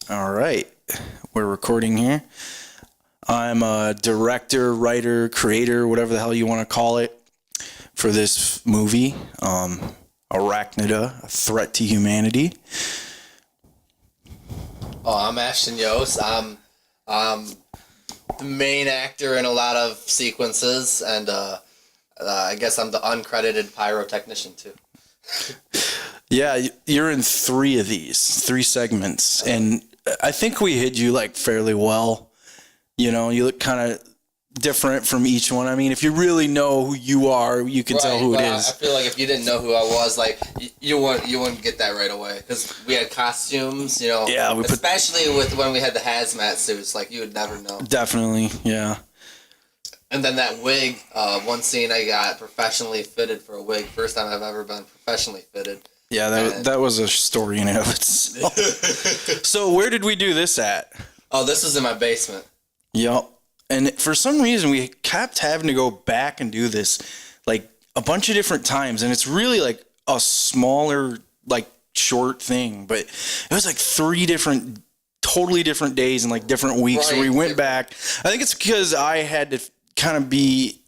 All right, we're recording here. I'm a director, writer, creator, whatever the hell you want to call it, for this movie, Arachnida, A Threat to Humanity. Oh, I'm Ashton, Yoas. I'm the main actor in a lot of sequences, and I guess I'm the uncredited pyrotechnician, too. Yeah, you're in three of these, three segments, and I think we hid you like fairly well. You know, you look kind of different from each one. I mean, if you really know who you are, you can tell who it is. I feel like if you didn't know who I was, like you wouldn't get that right away, because we had costumes, you know. Yeah, especially with when we had the hazmat suits, like you would never know. Definitely, yeah. And then that wig, one scene I got professionally fitted for a wig. First time I've ever been professionally fitted. Yeah, that was a story in and of itself. So where did we do this at? Oh, this was in my basement. Yep. And for some reason, we kept having to go back and do this like a bunch of different times. And it's really like a smaller, like short thing. But it was like totally different days and like different weeks. Right. So we went back. I think it's because I had to kind of be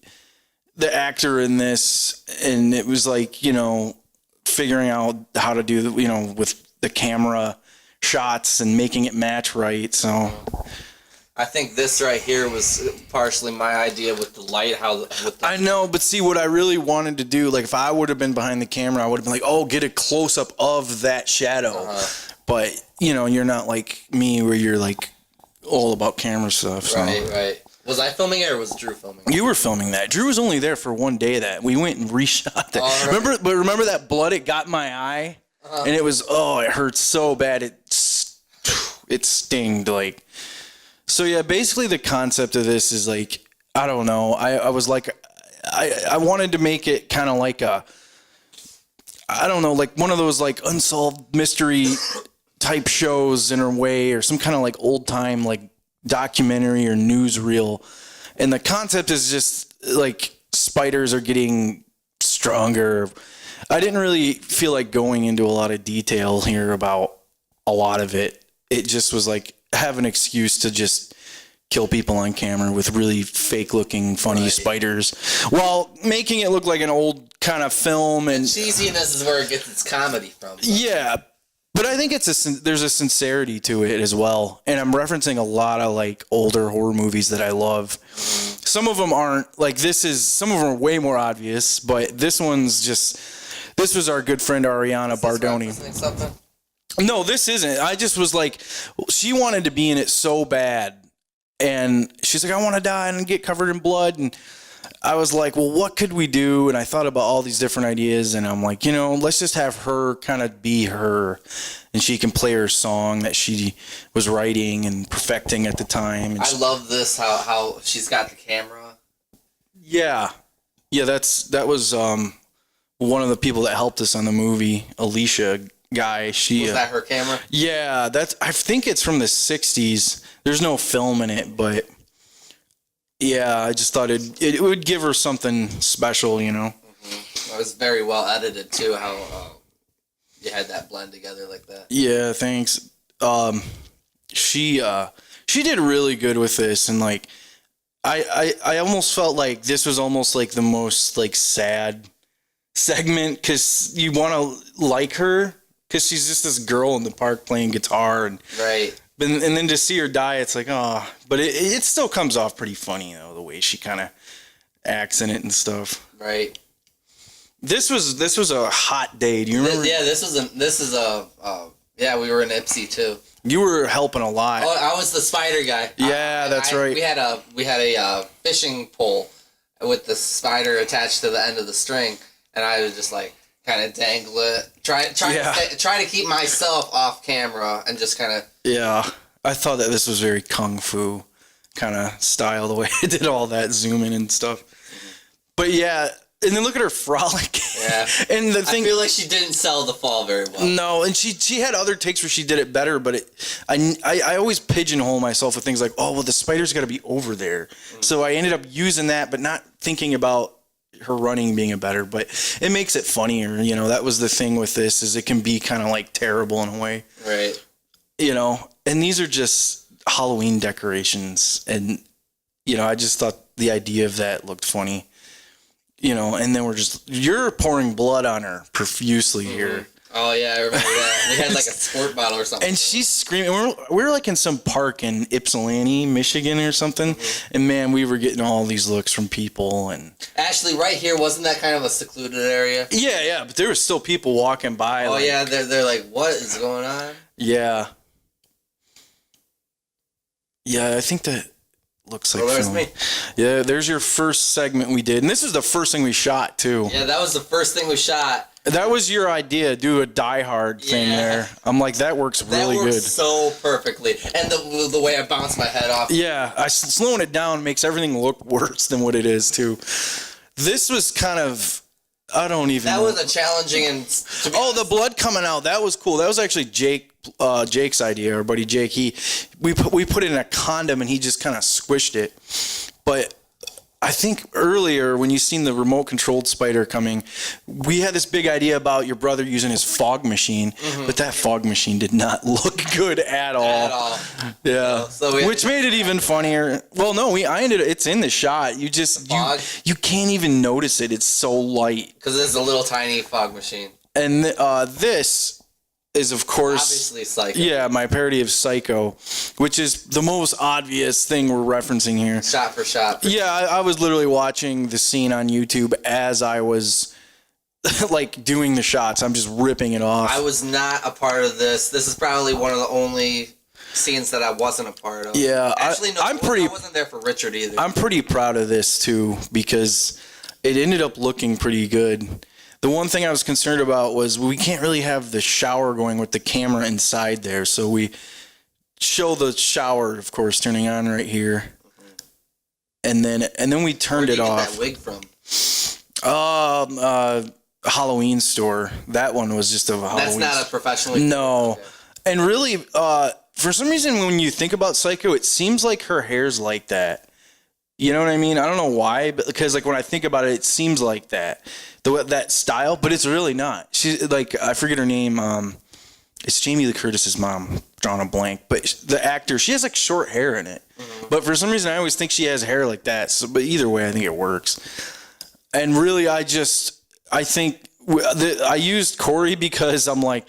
the actor in this. And it was like, you know, figuring out how to do, you know, with the camera shots and making it match right. So I think this right here was partially my idea with the light. I know, but see, what I really wanted to do, like if I would have been behind the camera, I would have been like, oh, get a close up of that shadow. Uh-huh. But you know, you're not like me where you're like all about camera stuff. So. Right. Was I filming it or was Drew filming it? You were filming that. Drew was only there for one day that we went and reshot that. Right. Remember that blood? It got my eye, and it was it hurt so bad. It stinged like. So yeah, basically the concept of this is like, I don't know. I was like, I wanted to make it kind of like I don't know, like one of those like unsolved mystery type shows in a way, or some kind of like old time like documentary or newsreel. And the concept is just like spiders are getting stronger. I didn't really feel like going into a lot of detail here about a lot of it. It just was like, have an excuse to just kill people on camera with really fake looking funny spiders while making it look like an old kind of film. And cheesiness is where it gets its comedy from. Yeah, but I think there's a sincerity to it as well. And I'm referencing a lot of like older horror movies that I love. Some of them aren't like some of them are way more obvious, but this was our good friend Ariana Bardoni. Something? No, this isn't. I just was like, she wanted to be in it so bad. And she's like, I want to die and get covered in blood. And I was like, well, what could we do? And I thought about all these different ideas. And I'm like, you know, let's just have her kind of be her. And she can play her song that she was writing and perfecting at the time. And I love this, how she's got the camera. Yeah. Yeah, that was one of the people that helped us on the movie, Alicia guy. Was that her camera? Yeah, I think it's from the 60s. There's no film in it, but yeah, I just thought it would give her something special, you know. Mm-hmm. It was very well edited too, how you had that blend together like that. Yeah, thanks. She did really good with this, and like I almost felt like this was almost like the most like sad segment, because you want to like her. Because she's just this girl in the park playing guitar. And then to see her die, it's like, oh. But it still comes off pretty funny, though, the way she kind of acts in it and stuff. Right. This was a hot day. Do you remember? Yeah, we were in Ipsy, too. You were helping a lot. Oh, I was the spider guy. Yeah, that's right. We had a fishing pole with the spider attached to the end of the string. And I was just like, kind of dangle it, try to keep myself off camera and just kind of. Yeah, I thought that this was very kung fu kind of style, the way it did all that zooming and stuff. But yeah, and then look at her frolic. Yeah, and the thing, I feel like she didn't sell the fall very well. No, and she had other takes where she did it better, but I always pigeonhole myself with things like, oh well, the spider's got to be over there, so I ended up using that, but not thinking about her running being but it makes it funnier, you know. That was the thing with this, is it can be kind of like terrible in a way, right? You know, And these are just Halloween decorations. And, you know, I just thought the idea of that looked funny. You know, and then you're pouring blood on her profusely here. Oh, yeah, I remember that. We had like a squirt bottle or something. And she's screaming. We were like in some park in Ypsilanti, Michigan or something. Mm-hmm. And man, we were getting all these looks from people. And Ashley, right here, wasn't that kind of a secluded area? Yeah, but there were still people walking by. Oh, yeah, they're like, what is going on? Yeah. Yeah, I think that looks like there's me. Yeah, there's your first segment we did. And this is the first thing we shot, too. Yeah, that was the first thing we shot. That was your idea, do a Die Hard thing there. I'm like, that works really good. That works so perfectly. And the way I bounce my head off. Yeah, slowing it down makes everything look worse than what it is, too. This was kind of, I don't even know. That was a challenging and... the blood coming out, that was cool. That was actually Jake's idea, our buddy Jake. We put it in a condom and he just kind of squished it. But I think earlier when you seen the remote controlled spider coming, we had this big idea about your brother using his fog machine, but that fog machine did not look good at all. Yeah, which made it even funnier. Well, no, it's in the shot. You just you can't even notice it. It's so light because it's a little tiny fog machine. And this is, of course, obviously Psycho. Yeah, my parody of Psycho, which is the most obvious thing we're referencing here. Shot for shot. Yeah, I was literally watching the scene on YouTube as I was like doing the shots. I'm just ripping it off. I was not a part of this. This is probably one of the only scenes that I wasn't a part of. Yeah, actually, no, I wasn't there for Richard either. I'm pretty proud of this too because it ended up looking pretty good. The one thing I was concerned about was we can't really have the shower going with the camera inside there. So we show the shower, of course, turning on right here. And then we turned it off. Where did you get that wig from? Halloween store. That one was just a Halloween. That's not a professionally. No. Okay. And really, for some reason, when you think about Psycho, it seems like her hair's like that. You know what I mean? I don't know why, but because like when I think about it, it seems like that style, but it's really not. She's like, I forget her name. It's Jamie Lee Curtis's mom, drawing a blank, but the actor, she has like short hair in it. Mm-hmm. But for some reason, I always think she has hair like that. So, but either way, I think it works. And really, I think I used Corey because I'm like,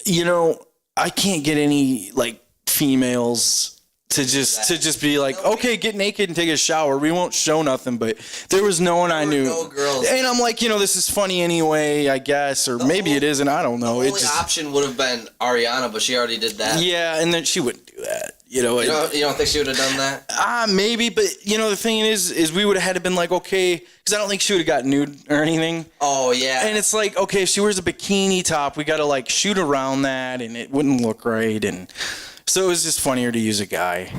you know, I can't get any like females to just be like, okay, get naked and take a shower. We won't show nothing, but there was no one I knew. No girls. And I'm like, you know, this is funny anyway, I guess, or maybe it isn't. I don't know. The only option would have been Ariana, but she already did that. Yeah, and then she wouldn't do that. You know, you don't think she would have done that? Maybe, but you know, the thing is we would have had to been like, okay, because I don't think she would have got nude or anything. Oh yeah. And it's like, okay, if she wears a bikini top, we got to like shoot around that, and it wouldn't look right, and so it was just funnier to use a guy.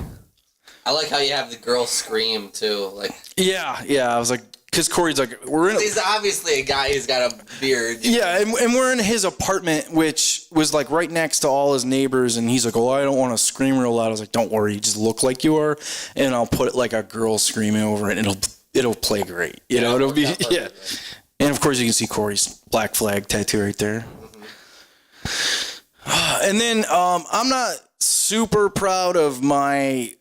I like how you have the girl scream too, like. Yeah. I was like, because Corey's like, he's obviously a guy who's got a beard. Yeah, and we're in his apartment, which was like right next to all his neighbors, and he's like, oh, I don't want to scream real loud. I was like, don't worry, just look like you are, and I'll put like a girl screaming over it, and it'll play great. You know, it'll be yeah. And of course, you can see Corey's black flag tattoo right there. Mm-hmm. And then I'm not super proud of my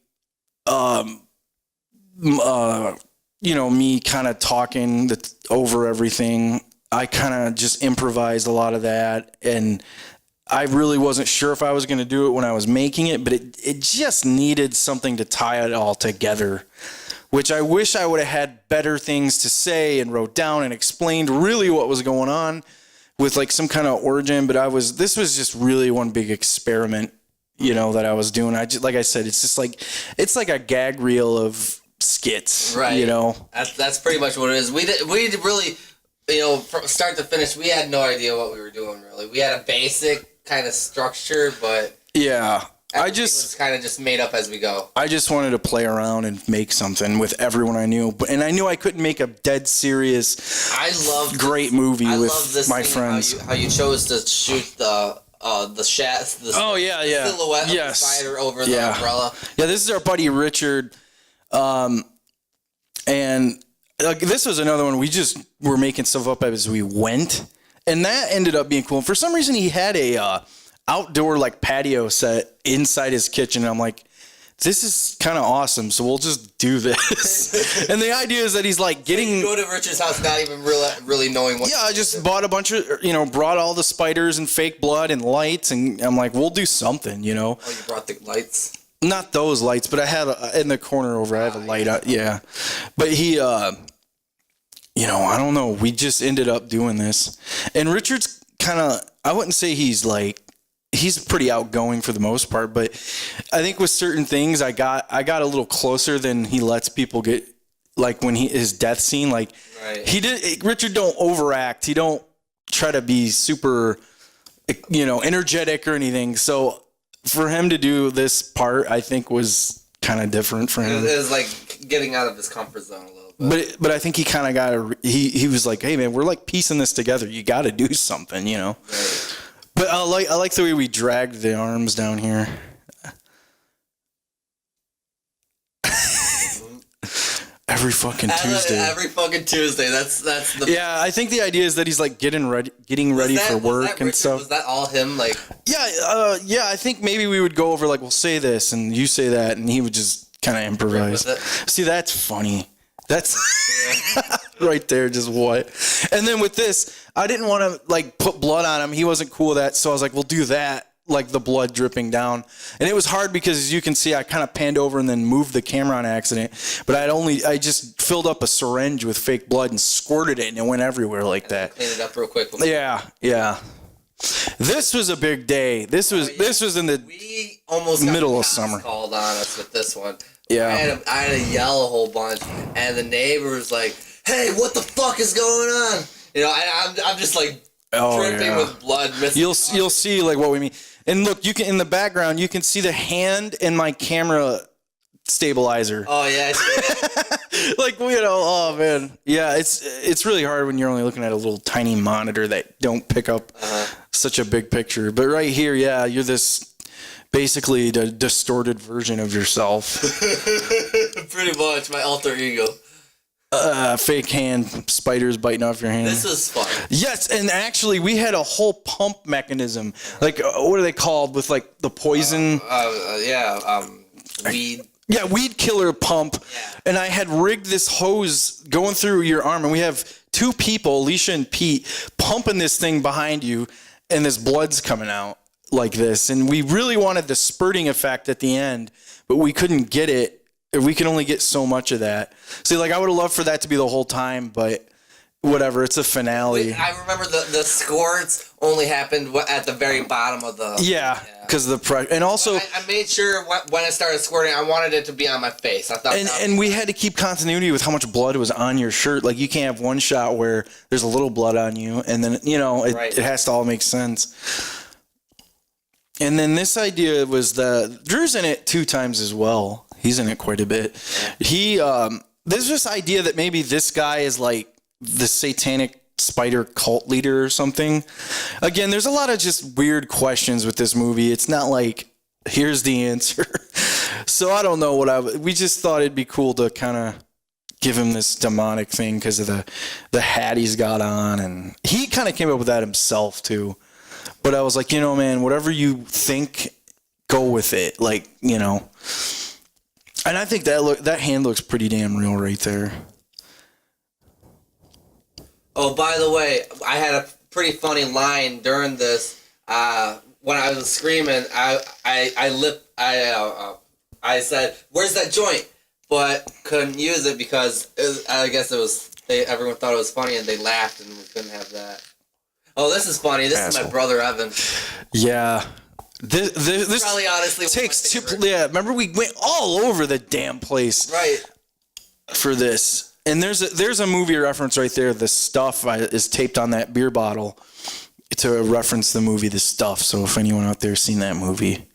you know, me kind of talking over everything. I kind of just improvised a lot of that, and I really wasn't sure if I was going to do it when I was making it, but it just needed something to tie it all together, which I wish I would have had better things to say and wrote down and explained really what was going on with like some kind of origin, but this was just really one big experiment, you know, that I was doing. Like I said, it's just like, it's like a gag reel of skits, right? You know, that's pretty much what it is. We really, you know, from start to finish, we had no idea what we were doing. Really, we had a basic kind of structure, but yeah, I just kind of just made up as we go. I just wanted to play around and make something with everyone I knew, and I knew I couldn't make a dead serious, great movie with my friends. How you chose to shoot the silhouette of the spider over the umbrella. Yeah, this is our buddy Richard. And this was another one. We just were making stuff up as we went, and that ended up being cool. And for some reason, he had a outdoor like patio set inside his kitchen. And I'm like, this is kind of awesome. So we'll just do this. And the idea is that he's like getting. So you go to Richard's house not even really knowing what. Yeah, I just bought a bunch of, brought all the spiders and fake blood and lights. And I'm like, we'll do something, Oh, you brought the lights? Not those lights, but I had in the corner over, I have a light out. Yeah. But he, I don't know. We just ended up doing this. And Richard's kind of, I wouldn't say he's pretty outgoing for the most part, but I think with certain things I got a little closer than he lets people get, like when his death scene, like right. Richard don't overact. He don't try to be super, energetic or anything. So for him to do this part, I think was kind of different for him. It was like getting out of his comfort zone a little bit. But I think he kind of he was like, hey man, we're like piecing this together. You got to do something, Right. But I like the way we dragged the arms down here. Every fucking Tuesday. Every fucking Tuesday. That's the. Yeah, I think the idea is that he's like getting ready for work and stuff. Was that all him? Like. Yeah, I think maybe we would go over like, we'll say this and you say that, and he would just kind of improvise. See, that's funny. That's right there, just what. And then with this, I didn't want to like put blood on him. He wasn't cool with that, so I was like, we'll do that, like the blood dripping down. And it was hard because, as you can see, I kind of panned over and then moved the camera on accident. But I just filled up a syringe with fake blood and squirted it, and it went everywhere like that. Clean it up real quick. Yeah. This was a big day. This was in the middle of summer. Called on us with this one. Yeah. I had to yell a whole bunch, and the neighbor was like, "Hey, what the fuck is going on?" I'm just like dripping with blood. You'll see like what we mean. And look, you can in the background you can see the hand in my camera stabilizer. Oh yeah. Like oh man, yeah. It's really hard when you're only looking at a little tiny monitor that don't pick up such a big picture. But right here, yeah, you're this. Basically, the distorted version of yourself. Pretty much, my alter ego. Fake hand, spiders biting off your hand. This is fun. Yes, and actually, we had a whole pump mechanism. Like, what are they called? With like the poison. Weed. Yeah, weed killer pump. Yeah. And I had rigged this hose going through your arm, and we have two people, Alicia and Pete, pumping this thing behind you, and this blood's coming out. Like this, and we really wanted the spurting effect at the end, but we couldn't get it. We could only get so much of that. See, like I would have loved for that to be the whole time, but whatever. It's a finale. I remember the squirts only happened at the very bottom of the. Yeah, because of the pressure, and also I made sure when it started squirting, I wanted it to be on my face. I thought, and we had to keep continuity with how much blood was on your shirt. Like you can't have one shot where there's a little blood on you, and then it has to all make sense. And then this idea was Drew's in it 2 times as well. He's in it quite a bit. There's this idea that maybe this guy is like the satanic spider cult leader or something. Again, there's a lot of just weird questions with this movie. It's not like, here's the answer. So I don't know we just thought it'd be cool to kind of give him this demonic thing because of the hat he's got on. And he kind of came up with that himself too. But I was like, man, whatever you think, go with it. Like, And I think that hand looks pretty damn real right there. Oh, by the way, I had a pretty funny line during this. When I was screaming, I said, "Where's that joint?" But couldn't use it because I guess everyone thought it was funny and they laughed and we couldn't have that. Oh, this is funny. This is my brother Evan. Yeah. This probably honestly takes remember we went all over the damn place. Right. For this. And there's a movie reference right there. The Stuff is taped on that beer bottle to reference the movie The Stuff. So if anyone out there seen that movie,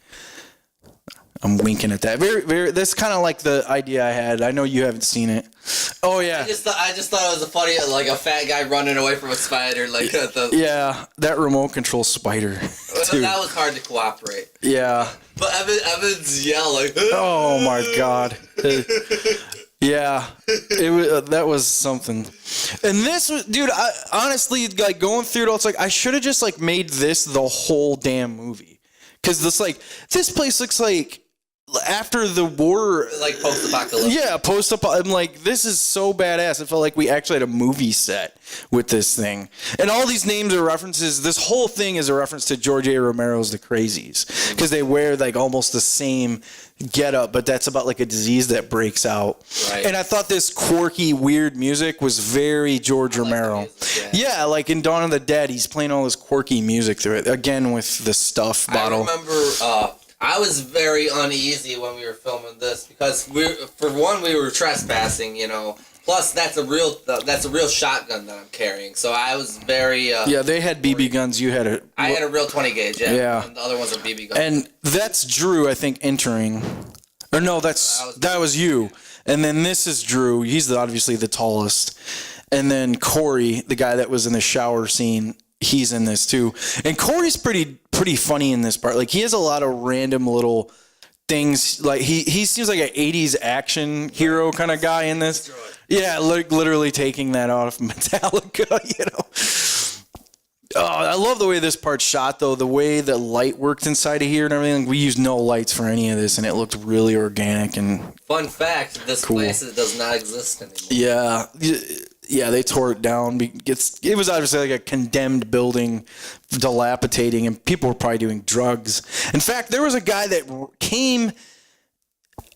I'm winking at that. Very, very. That's kind of like the idea I had. I know you haven't seen it. Oh yeah. I just thought it was a funny, like a fat guy running away from a spider, like that remote control spider. Too. That was hard to cooperate. Yeah. But Evan's yell like. Oh my god. Yeah, that was something. And this was, dude, I honestly, like going through it all, it's like I should have just like made this the whole damn movie. Because this place looks like after the war, like post-apocalyptic. Yeah, I'm like, this is so badass. It felt like we actually had a movie set with this thing. And all these names are references. This whole thing is a reference to George A. Romero's The Crazies, because they wear like almost the same getup, but that's about like a disease that breaks out. Right. And I thought this quirky, weird music was very George Romero. Music, yeah, like in Dawn of the Dead, he's playing all this quirky music through it. Again, with the stuff bottle. I remember I was very uneasy when we were filming this because we were trespassing, you know. Plus, that's a real shotgun that I'm carrying. So I was very yeah. They had BB guns. You had I had a real 20 gauge. Yeah. And the other ones are BB guns. And that's Drew, I think, entering. Or no, that was you. And then this is Drew. He's obviously the tallest. And then Corey, the guy that was in the shower scene, he's in this too. And Corey's pretty funny in this part. Like, he has a lot of random little things. Like, he seems like an 80s action hero kind of guy in this. Yeah, literally taking that off Metallica, you know. Oh, I love the way this part's shot, though. The way the light worked inside of here and everything. We used no lights for any of this, and it looked really organic and fun fact, this place does not exist anymore. Yeah. Yeah, they tore it down. It was obviously like a condemned building, dilapidating, and people were probably doing drugs. In fact, there was a guy that came,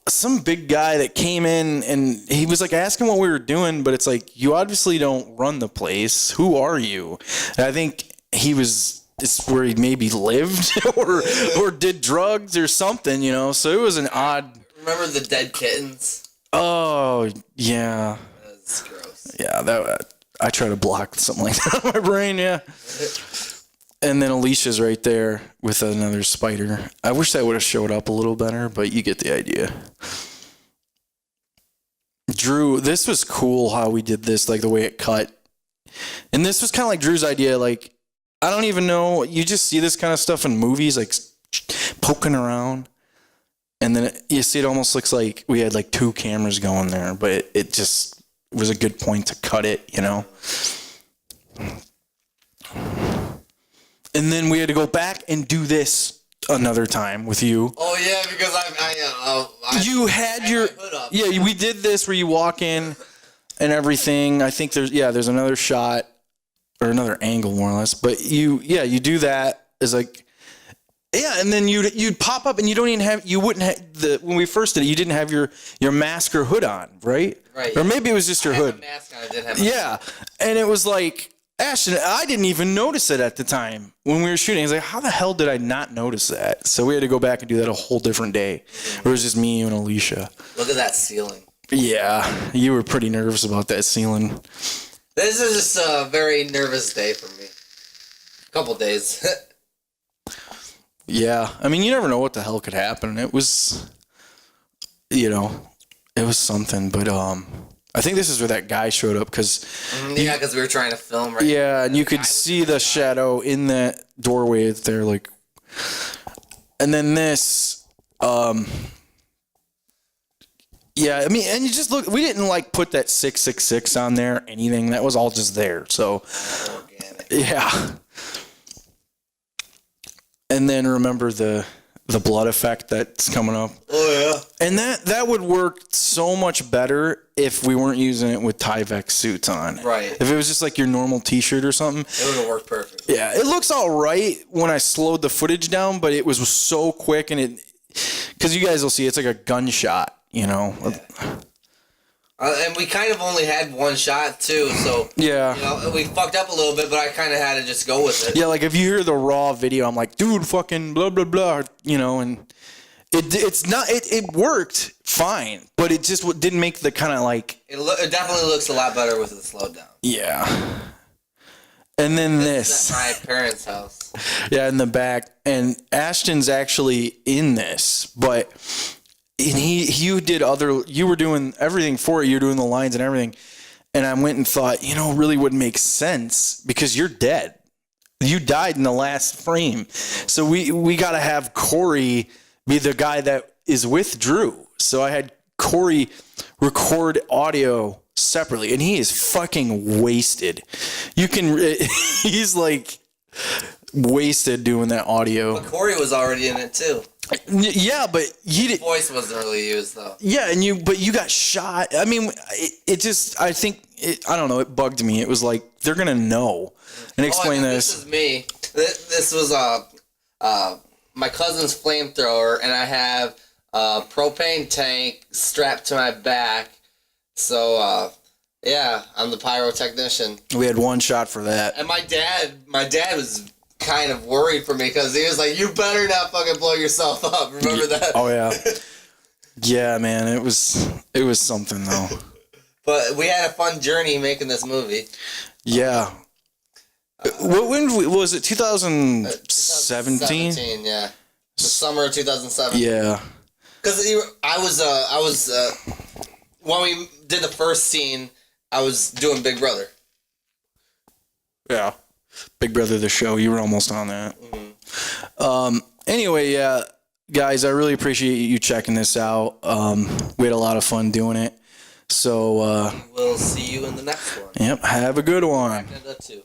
some big guy that came in, and he was like asking what we were doing, but it's like, you obviously don't run the place. Who are you? And I think it's where he maybe lived or did drugs or something, you know? So it was an odd. Remember the dead kittens? Oh, yeah. That's gross. Yeah, I try to block something like that on my brain, yeah. And then Alicia's right there with another spider. I wish that would have showed up a little better, but you get the idea. Drew, this was cool how we did this, like the way it cut. And this was kind of like Drew's idea. Like, I don't even know. You just see this kind of stuff in movies, like poking around. And then you see it almost looks like we had like two cameras going there, but it just was a good point to cut it, you know. And then we had to go back and do this another time with you. Oh yeah, because you had your hood up. Yeah, we did this where you walk in and everything. I think there's another shot or another angle more or less, but you do that as like. Yeah, and then you'd pop up and you wouldn't have when we first did it, you didn't have your mask or hood on, right? Right. Or maybe it was just your hood. I had a mask on, I didn't have my hood. And it was like, Ashton, I didn't even notice it at the time when we were shooting. I was like, how the hell did I not notice that? So we had to go back and do that a whole different day. It was just me, you, and Alicia. Look at that ceiling. Yeah, you were pretty nervous about that ceiling. This is just a very nervous day for me. A couple days. Yeah, I mean, you never know what the hell could happen. It was, it was something. But I think this is where that guy showed up because because we were trying to film. Right. Yeah, and you could see the shadow in that doorway there, like. And then this, yeah, I mean, and you just look. We didn't like put that 666 on there, or anything. That was all just there. So, organic. Yeah. And then remember the blood effect that's coming up. Oh yeah. And that would work so much better if we weren't using it with Tyvek suits on. Right. If it was just like your normal t-shirt or something. It would have worked perfectly. Yeah, it looks all right when I slowed the footage down, but it was so quick and because you guys will see it's like a gunshot, you know. Yeah. And we kind of only had one shot too, so yeah, we fucked up a little bit, but I kind of had to just go with it. Yeah, like if you hear the raw video, I'm like, dude, fucking blah blah blah, and it worked fine, but it just didn't make the kind of like. It definitely looks a lot better with it slowed down. Yeah. And then this. At my parents' house. Yeah, in the back, and Ashton's actually in this, but. And you were doing everything for it. You were doing the lines and everything. And I went and thought, really would make sense because you're dead. You died in the last frame. So we got to have Corey be the guy that is with Drew. So I had Corey record audio separately, and he is fucking wasted. He's like wasted doing that audio. But Corey was already in it too. Yeah, but he did. Voice wasn't really used though. Yeah, and you got shot. I mean, it just, I think, I don't know, it bugged me. It was like, they're going to know. And explain this. This is me. This was my cousin's flamethrower, and I have a propane tank strapped to my back. So, yeah, I'm the pyrotechnician. We had one shot for that. And my dad was kind of worried for me because he was like, "You better not fucking blow yourself up." Remember that? Oh yeah, yeah, man. It was something though. But we had a fun journey making this movie. Yeah. When was it? 2017. 2017, yeah, the summer of 2007. Yeah. Because I was when we did the first scene, I was doing Big Brother. Yeah. Big Brother the show. You were almost on that. Mm-hmm. Anyway, yeah, guys, I really appreciate you checking this out. We had a lot of fun doing it. So we'll see you in the next one. Yep. Have a good one. Arachnida 2.